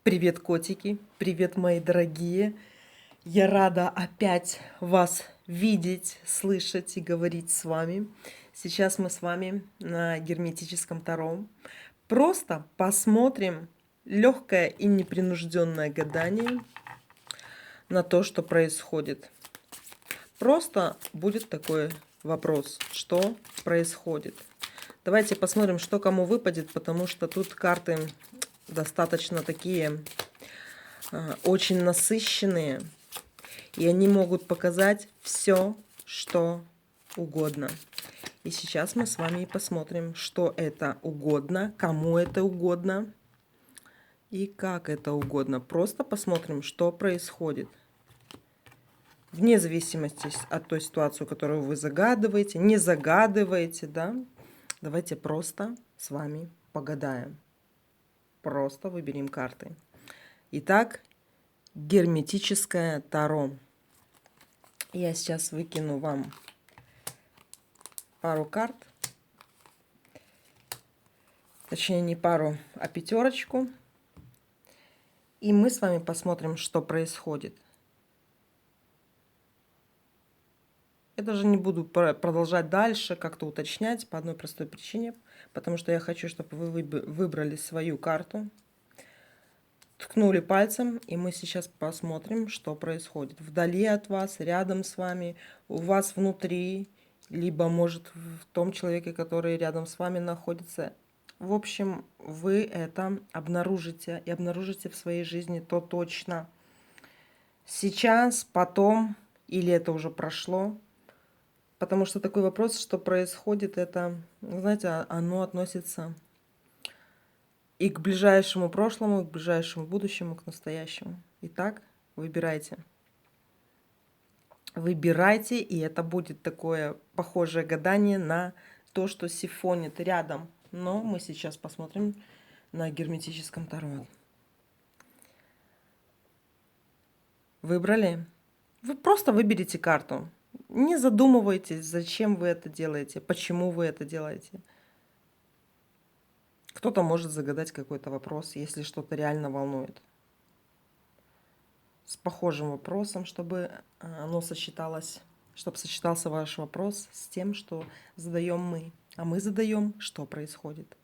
Привет, котики! Привет, мои дорогие! Я рада опять вас видеть, слышать и говорить с вами. Сейчас мы с вами на герметическом таро. Просто посмотрим легкое и непринужденное гадание на то, что происходит. Просто будет такой вопрос, что происходит. Давайте посмотрим, что кому выпадет, потому что тут карты достаточно такие очень насыщенные, и они могут показать все, что угодно. И сейчас мы с вами посмотрим, что это угодно, кому это угодно и как это угодно. Просто посмотрим, что происходит. Вне зависимости от той ситуации, которую вы загадываете, не загадываете, да? Давайте просто с вами погадаем. Просто выберем карты. Итак, герметическое таро. Я сейчас выкину вам пару карт. Точнее, не пару, а пятерочку. И мы с вами посмотрим, что происходит. Я даже не буду продолжать дальше, как-то уточнять по одной простой причине. Потому что я хочу, чтобы вы выбрали свою карту. Ткнули пальцем, и мы сейчас посмотрим, что происходит. Вдали от вас, рядом с вами, у вас внутри, либо, может, в том человеке, который рядом с вами находится. В общем, вы это обнаружите и обнаружите в своей жизни то точно. Сейчас, потом, или это уже прошло. Потому что такой вопрос, что происходит, это, знаете, оно относится и к ближайшему прошлому, и к ближайшему будущему, к настоящему. Итак, выбирайте. Выбирайте, и это будет такое похожее гадание на то, что сифонит рядом. Но мы сейчас посмотрим на герметическом таро. Выбрали? Вы просто выберите карту. Не задумывайтесь, зачем вы это делаете, почему вы это делаете. Кто-то может загадать какой-то вопрос, если что-то реально волнует. С похожим вопросом, чтобы оно сочеталось, чтобы сочетался ваш вопрос с тем, что задаем мы. А мы задаем, что происходит.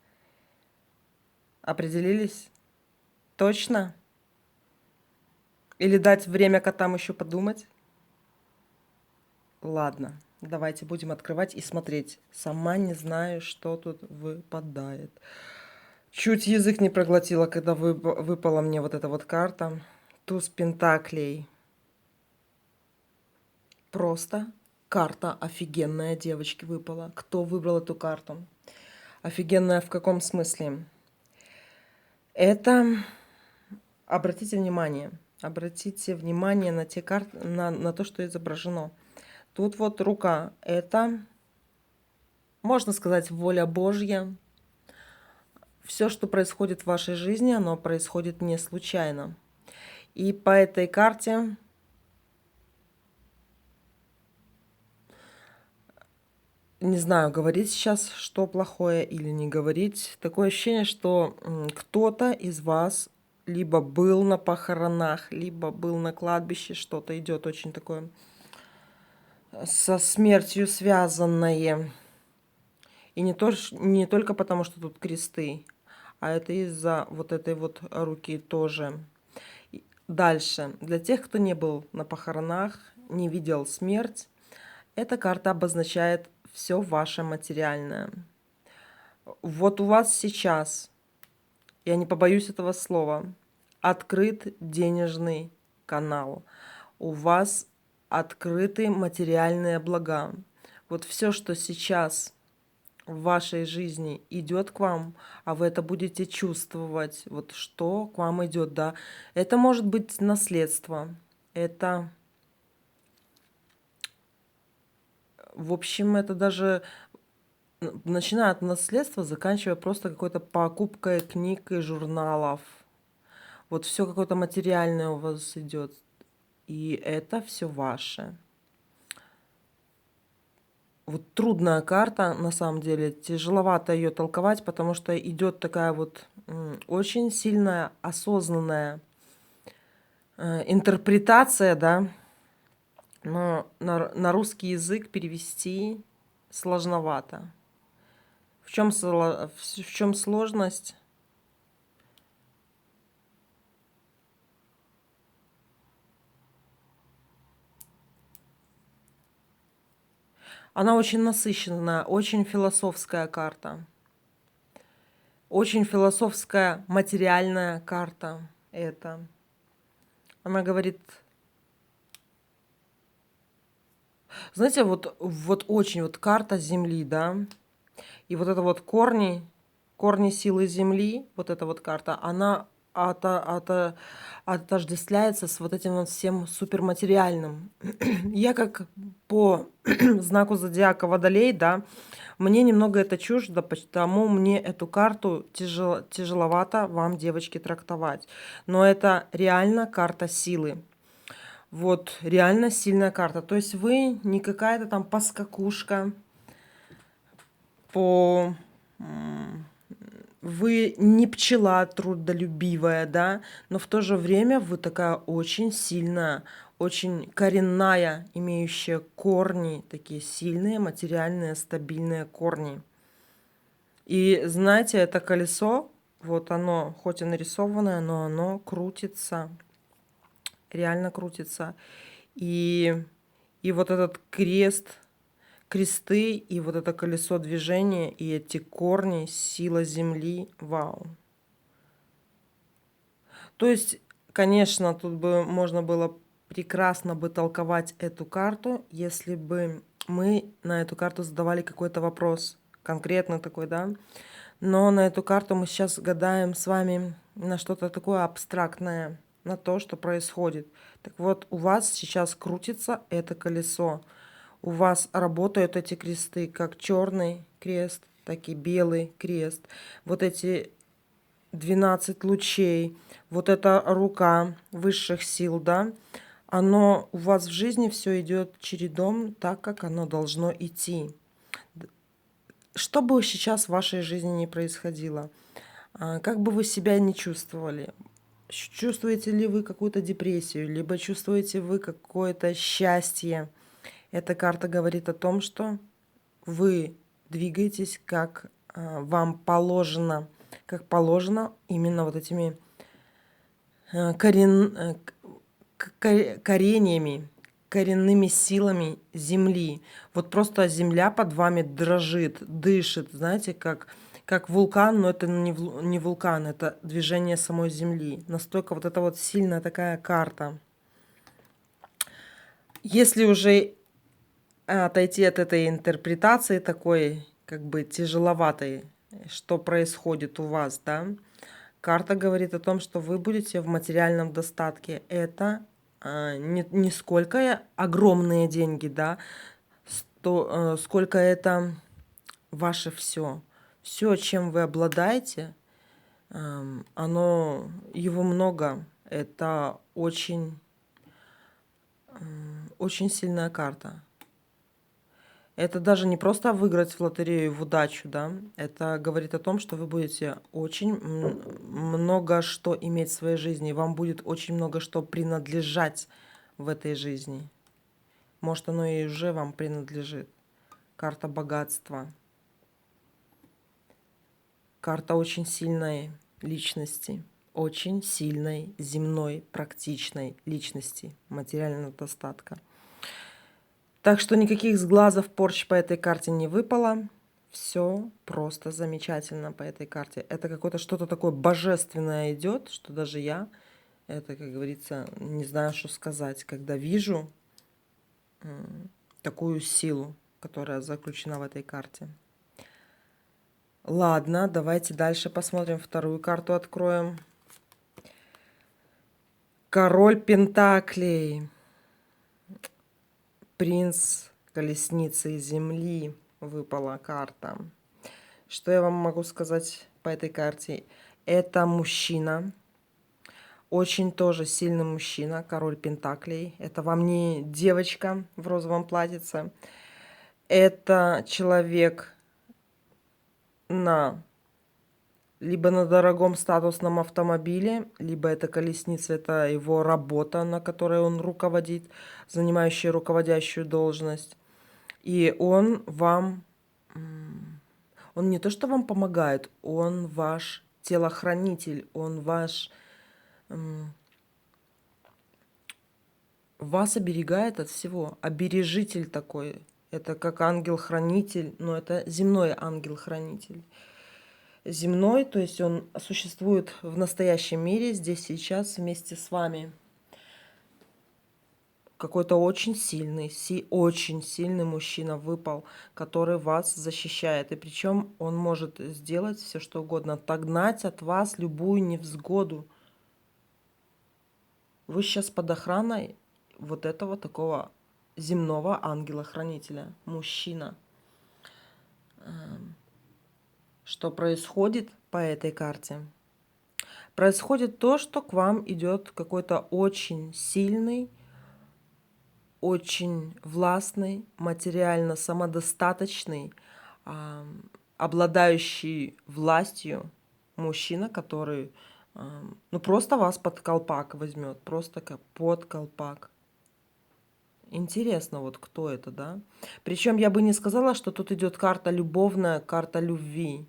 Определились? Точно? Или дать время котам еще подумать? Ладно, давайте будем открывать и смотреть. Сама не знаю, что тут выпадает. Чуть язык не проглотила, когда выпала мне вот эта вот карта. Туз пентаклей. Просто карта офигенная, девочки, выпала. Кто выбрал эту карту? Офигенная в каком смысле? Это, обратите внимание на те карты, на то, что изображено. Тут вот рука, это, можно сказать, воля Божья. Все, что происходит в вашей жизни, оно происходит не случайно. И по этой карте не знаю, говорить сейчас, что плохое или не говорить. Такое ощущение, что кто-то из вас либо был на похоронах, либо был на кладбище. Что-то идет очень такое со смертью связанное. И не только потому, что тут кресты, а это из-за вот этой вот руки тоже. Дальше. Для тех, кто не был на похоронах, не видел смерть, эта карта обозначает все ваше материальное. Вот у вас сейчас, я не побоюсь этого слова, открыт денежный канал. У вас открыты материальные блага. Вот все, что сейчас в вашей жизни идет к вам, а вы это будете чувствовать, вот что к вам идет, да. Это может быть наследство, это, в общем, это даже начиная от наследства, заканчивая просто какой-то покупкой книг и журналов. Вот все какое-то материальное у вас идет. И это все ваше. вот трудная карта, на самом деле. Тяжеловато ее толковать, потому что идет такая вот очень сильная осознанная интерпретация, да. Но на русский язык перевести сложновато. В чем сложность? Она очень насыщенная, очень философская карта. Очень философская материальная карта это. Она говорит, знаете, вот очень вот карта Земли, да, и вот это вот корни силы Земли, вот эта вот карта, она отождествляется с вот этим вот всем суперматериальным. Я как по знаку зодиака Водолей, да, мне немного это чуждо, потому мне эту карту тяжеловато вам, девочки, трактовать. Но это реально карта силы. Вот, реально сильная карта. То есть вы не какая-то там поскакушка, по... Вы не пчела трудолюбивая, да, но в то же время вы такая очень сильная, очень коренная, имеющая корни, такие сильные, материальные, стабильные корни. И знаете, это колесо, вот оно, хоть и нарисованное, но оно крутится, реально крутится. И, и вот этот кресты, и вот это колесо движения, и эти корни, сила Земли, вау. То есть, конечно, тут бы можно было прекрасно бы толковать эту карту, если бы мы на эту карту задавали какой-то вопрос, конкретно такой, да. Но на эту карту мы сейчас гадаем с вами на что-то такое абстрактное, на то, что происходит. Так вот, у вас сейчас крутится это колесо. У вас работают эти кресты, как черный крест, так и белый крест. Вот эти 12 лучей, вот эта рука высших сил, да, оно у вас в жизни все идет чередом так, как оно должно идти. Что бы сейчас в вашей жизни ни происходило, как бы вы себя не чувствовали, чувствуете ли вы какую-то депрессию, либо чувствуете вы какое-то счастье, эта карта говорит о том, что вы двигаетесь как вам положено, как положено именно вот этими кореньями, коренными силами земли. Вот просто земля под вами дрожит, дышит, знаете, как вулкан, но это не вулкан, это движение самой земли. Настолько вот это вот сильная такая карта. Если уже отойти от этой интерпретации такой, как бы тяжеловатой, что происходит у вас, да, карта говорит о том, что вы будете в материальном достатке. Это не сколько огромные деньги, да, сколько это ваше все. Все, чем вы обладаете, его много. Это очень сильная карта. Это даже не просто выиграть в лотерею в удачу, да. Это говорит о том, что вы будете очень много что иметь в своей жизни. Вам будет очень много что принадлежать в этой жизни. Может, оно и уже вам принадлежит. Карта богатства. Карта очень сильной личности. Очень сильной, земной, практичной личности. Материального достатка. Так что никаких сглазов, порч по этой карте не выпало. Все просто замечательно по этой карте. Это какое-то что-то такое божественное идет, что даже я, это, как говорится, не знаю, что сказать, когда вижу такую силу, которая заключена в этой карте. Ладно, давайте дальше посмотрим. Вторую карту откроем. Король Пентаклей. Принц колесницы Земли, выпала карта. Что я вам могу сказать по этой карте? Это мужчина, очень тоже сильный мужчина, король Пентаклей. Это вам не девочка в розовом платьице. Это человек на либо на дорогом статусном автомобиле, либо это колесница, это его работа, на которой он руководит, занимающий руководящую должность. И он вам, он не то что вам помогает, он ваш телохранитель, он ваш, вас оберегает от всего, обережитель такой. Это как ангел-хранитель, но это земной ангел-хранитель. Земной, то есть он существует в настоящем мире, здесь, сейчас, вместе с вами. Какой-то очень сильный мужчина выпал, который вас защищает. И причем он может сделать все, что угодно, отогнать от вас любую невзгоду. Вы сейчас под охраной вот этого такого земного ангела-хранителя, мужчина. Что происходит по этой карте? Происходит то, что к вам идет какой-то очень сильный, очень властный, материально самодостаточный, обладающий властью мужчина, который ну просто вас под колпак возьмет, просто как под колпак. Интересно, вот кто это, да? Причем я бы не сказала, что тут идет карта любовная, карта любви.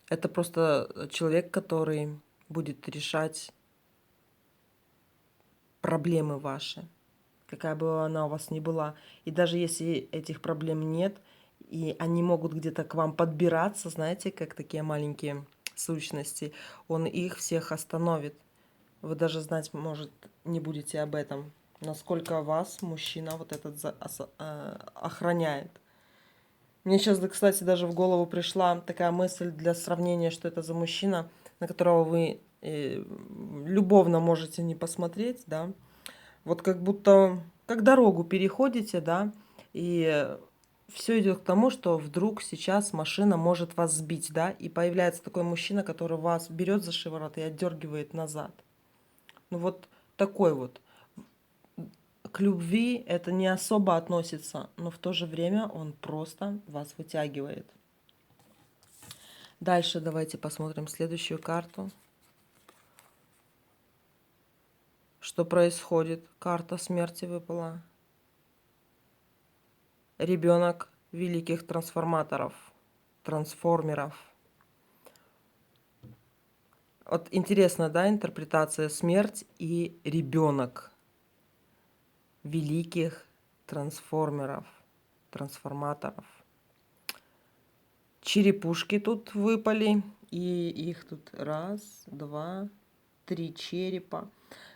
Это просто человек, который будет решать проблемы ваши, какая бы она у вас ни была. И даже если этих проблем нет, и они могут где-то к вам подбираться, знаете, как такие маленькие сущности, он их всех остановит. Вы даже знать, может, не будете об этом, насколько вас мужчина вот этот охраняет. Мне сейчас, кстати, даже в голову пришла такая мысль для сравнения, что это за мужчина, на которого вы любовно можете не посмотреть, да. Вот как будто, как дорогу переходите, да, и все идет к тому, что вдруг сейчас машина может вас сбить, да, и появляется такой мужчина, который вас берет за шиворот и отдергивает назад. Ну вот такой вот. К любви это не особо относится, но в то же время он просто вас вытягивает. Дальше давайте посмотрим следующую карту. Что происходит? Карта смерти выпала. Ребенок великих трансформаторов, трансформеров. Вот интересно, да, интерпретация смерть и ребенок великих трансформеров, трансформаторов. Черепушки тут выпали, и их тут раз, два, три черепа.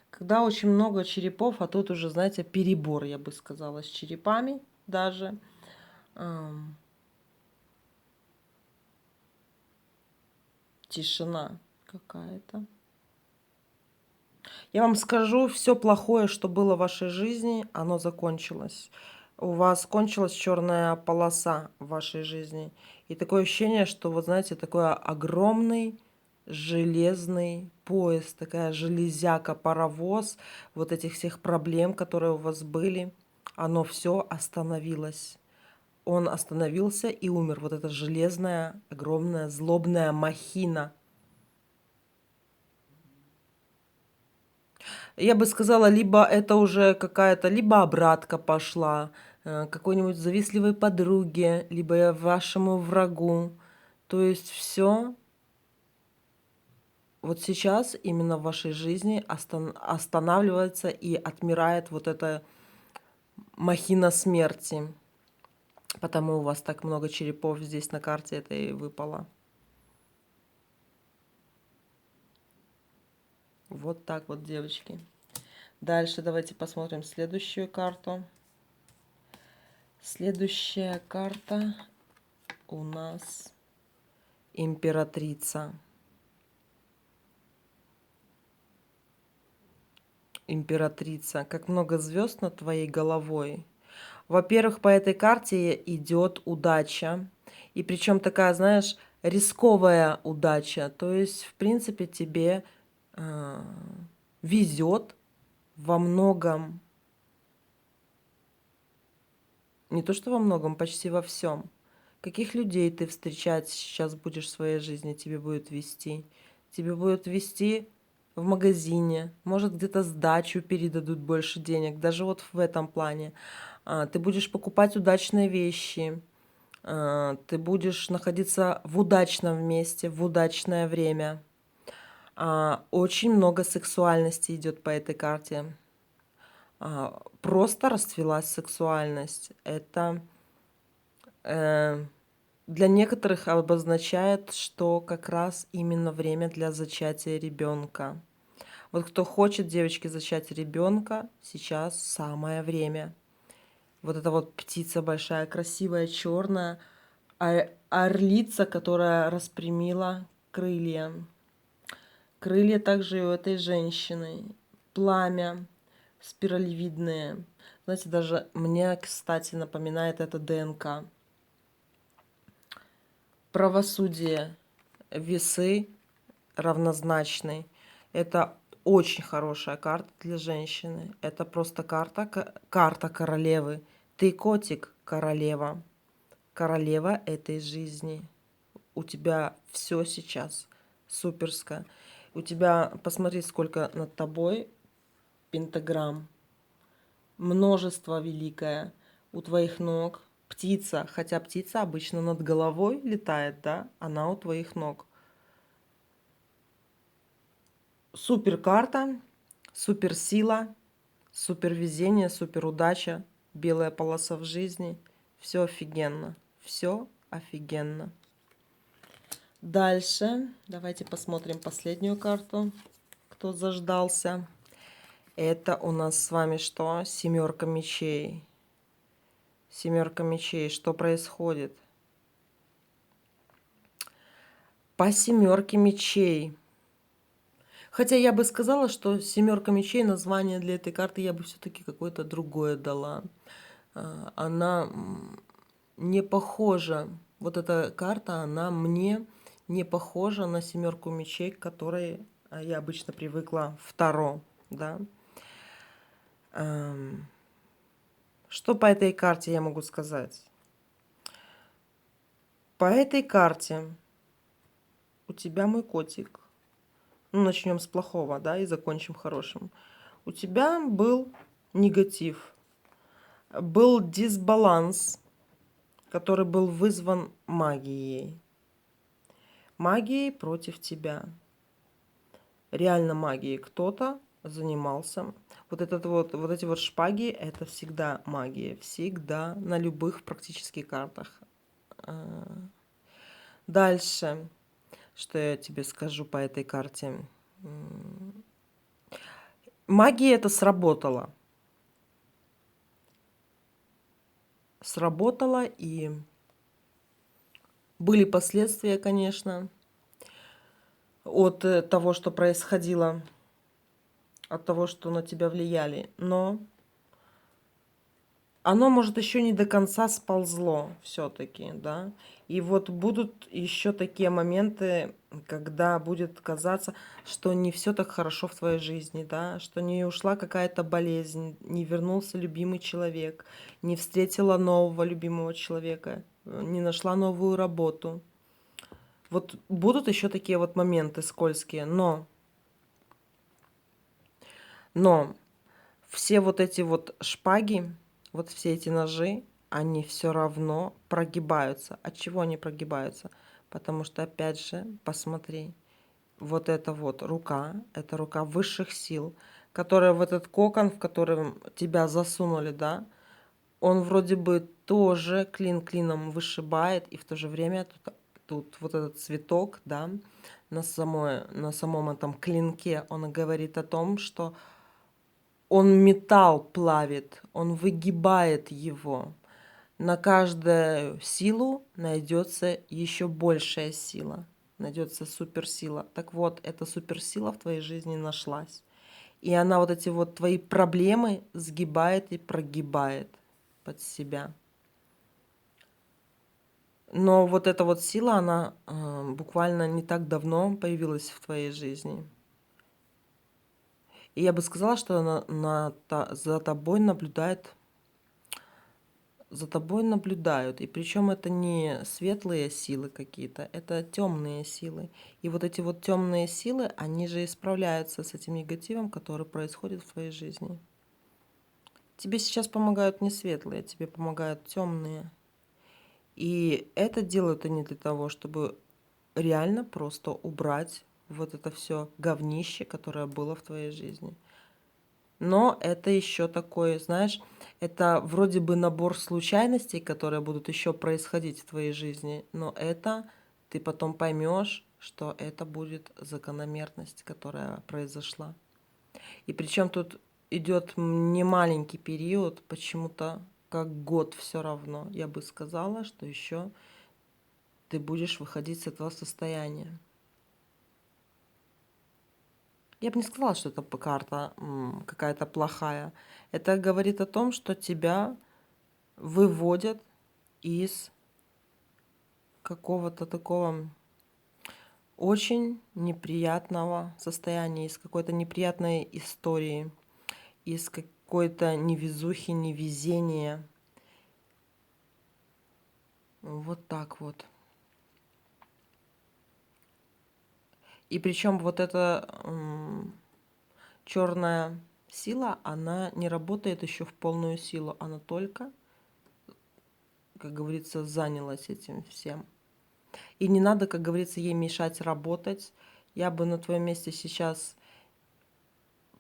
Когда очень много черепов, а тут уже, знаете, перебор, я бы сказала, с черепами даже. Тишина какая-то. Я вам скажу, все плохое, что было в вашей жизни, оно закончилось. У вас кончилась черная полоса в вашей жизни. И такое ощущение, что, вот знаете, такой огромный железный поезд, такая железяка, паровоз, вот этих всех проблем, которые у вас были, оно все остановилось. Он остановился и умер. Вот эта железная, огромная, злобная махина. Я бы сказала, либо это уже какая-то, либо обратка пошла какой-нибудь завистливой подруге, либо вашему врагу. То есть все вот сейчас именно в вашей жизни останавливается и отмирает вот эта махина смерти. Потому у вас так много черепов здесь на карте этой выпало. Вот так вот, девочки. Дальше давайте посмотрим следующую карту. Следующая карта у нас императрица. Императрица. Как много звезд над твоей головой. Во-первых, по этой карте идет удача. И причем такая, знаешь, рисковая удача. То есть, в принципе, тебе везет во многом Не то что во многом, почти во всем. Каких людей ты встречать сейчас будешь в своей жизни, тебе будет вести? Тебе будет вести в магазине, может где-то сдачу передадут больше денег, даже вот в этом плане. Ты будешь покупать удачные вещи, ты будешь находиться в удачном месте, в удачное время. Очень много сексуальности идет по этой карте. Просто расцвелась сексуальность. Это для некоторых обозначает, что как раз именно время для зачатия ребенка. Вот кто хочет, девочки, зачать ребенка, сейчас самое время. Вот эта вот птица большая, красивая, черная, орлица, которая распрямила крылья. Крылья также и у этой женщины. Пламя спиралевидное. Знаете, даже мне, кстати, напоминает это ДНК. Правосудие, весы равнозначны. Это очень хорошая карта для женщины. Это просто карта королевы. Ты котик, королева. Королева этой жизни. У тебя все сейчас суперское. У тебя, посмотри, сколько над тобой пентаграмм. Множество великое. У твоих ног птица, хотя птица обычно над головой летает, да, она у твоих ног. Супер карта, супер сила, супер везение, супер удача, белая полоса в жизни. Все офигенно. Все офигенно. Дальше давайте посмотрим последнюю карту, кто заждался. Это у нас с вами что? Семерка мечей. Семерка мечей. Что происходит? По семерке мечей. Хотя я бы сказала, что семерка мечей, название для этой карты я бы все-таки какое-то другое дала. Она не похожа. Вот эта карта, она мне не похожа на семерку мечей, к которой я обычно привыкла в Таро, да. Что по этой карте я могу сказать? По этой карте у тебя, мой котик, ну, начнем с плохого, да, и закончим хорошим. У тебя был негатив, был дисбаланс, который был вызван магией. Магией против тебя. Реально магией. Кто-то занимался. Вот эти вот шпаги, это всегда магия. Всегда, на любых практически картах. Дальше, что я тебе скажу по этой карте. Магия это сработала. Сработала, и были последствия, конечно, от того, что происходило, от того, что на тебя влияли. Но оно, может, еще не до конца сползло все-таки, да. И вот будут еще такие моменты, когда будет казаться, что не все так хорошо в твоей жизни, да, что не ушла какая-то болезнь, не вернулся любимый человек, не встретила нового любимого человека, не нашла новую работу. Вот будут еще такие вот моменты скользкие, но все вот эти вот шпаги, вот все эти ножи, они все равно прогибаются. От чего они прогибаются? Потому что, опять же, посмотри, вот эта вот рука, это рука высших сил, которая в этот кокон, в который тебя засунули, да, он вроде бы тоже клин клином вышибает, и в то же время тут вот этот цветок, да, на самом этом клинке, он говорит о том, что он металл плавит, он выгибает его. На каждую силу найдется еще большая сила, найдется суперсила. Так вот, эта суперсила в твоей жизни нашлась. И она вот эти вот твои проблемы сгибает и прогибает под себя. Но вот эта вот сила, она буквально не так давно появилась в твоей жизни. И я бы сказала, что за тобой наблюдает за тобой наблюдают. И причем это не светлые силы какие-то, это темные силы. И вот эти вот темные силы, они же исправляются с этим негативом, который происходит в твоей жизни. Тебе сейчас помогают не светлые, тебе помогают темные. И это делают они для того, чтобы реально просто убрать вот это все говнище, которое было в твоей жизни. Но это еще такое, знаешь, это вроде бы набор случайностей, которые будут еще происходить в твоей жизни, но это ты потом поймешь, что это будет закономерность, которая произошла. И причем тут идет не маленький период, почему-то как год все равно. Я бы сказала, что еще ты будешь выходить с этого состояния. Я бы не сказала, что это карта какая-то плохая. Это говорит о том, что тебя выводят из какого-то такого очень неприятного состояния, из какой-то неприятной истории, из какой-то невезухи, невезения. Вот так вот. И причем вот эта черная сила, она не работает еще в полную силу, она только, как говорится, занялась этим всем. И не надо, как говорится, ей мешать работать. Я бы на твоем месте сейчас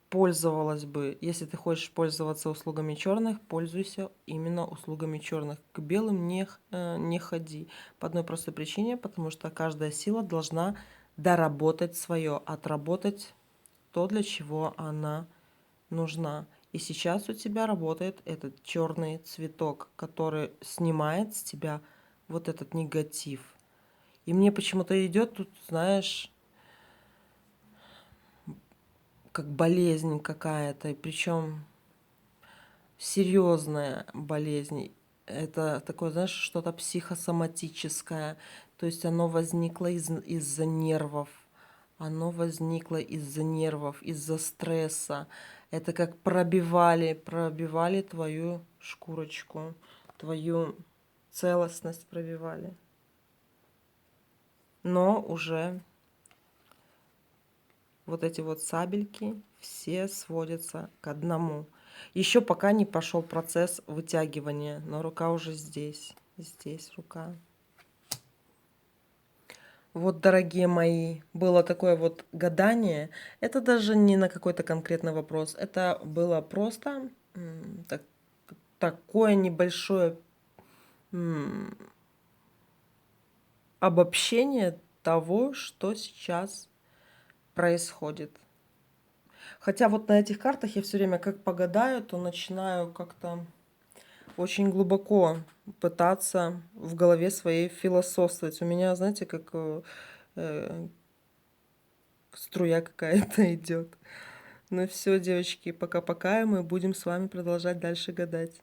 пользовалась бы, если ты хочешь пользоваться услугами черных, пользуйся именно услугами черных. К белым не ходи. По одной простой причине, потому что каждая сила должна доработать свое, отработать то, для чего она нужна. И сейчас у тебя работает этот черный цветок, который снимает с тебя вот этот негатив. И мне почему-то идет тут, знаешь, как болезнь какая-то, и причем серьезная болезнь. Это такое, знаешь, что-то психосоматическое. То есть оно возникло из-за нервов. Оно возникло из-за нервов, из-за стресса. Это как пробивали твою шкурочку, твою целостность пробивали. Но уже вот эти вот сабельки все сводятся к одному. Еще пока не пошел процесс вытягивания, но рука уже здесь. Здесь рука. Вот, дорогие мои, было такое вот гадание. Это даже не на какой-то конкретный вопрос. Это было просто такое небольшое обобщение того, что сейчас происходит. Хотя вот на этих картах я все время как погадаю, то начинаю как-то очень глубоко пытаться в голове своей философствовать. У меня, знаете, как струя какая-то идет. Ну все, девочки, пока-пока, и мы будем с вами продолжать дальше гадать.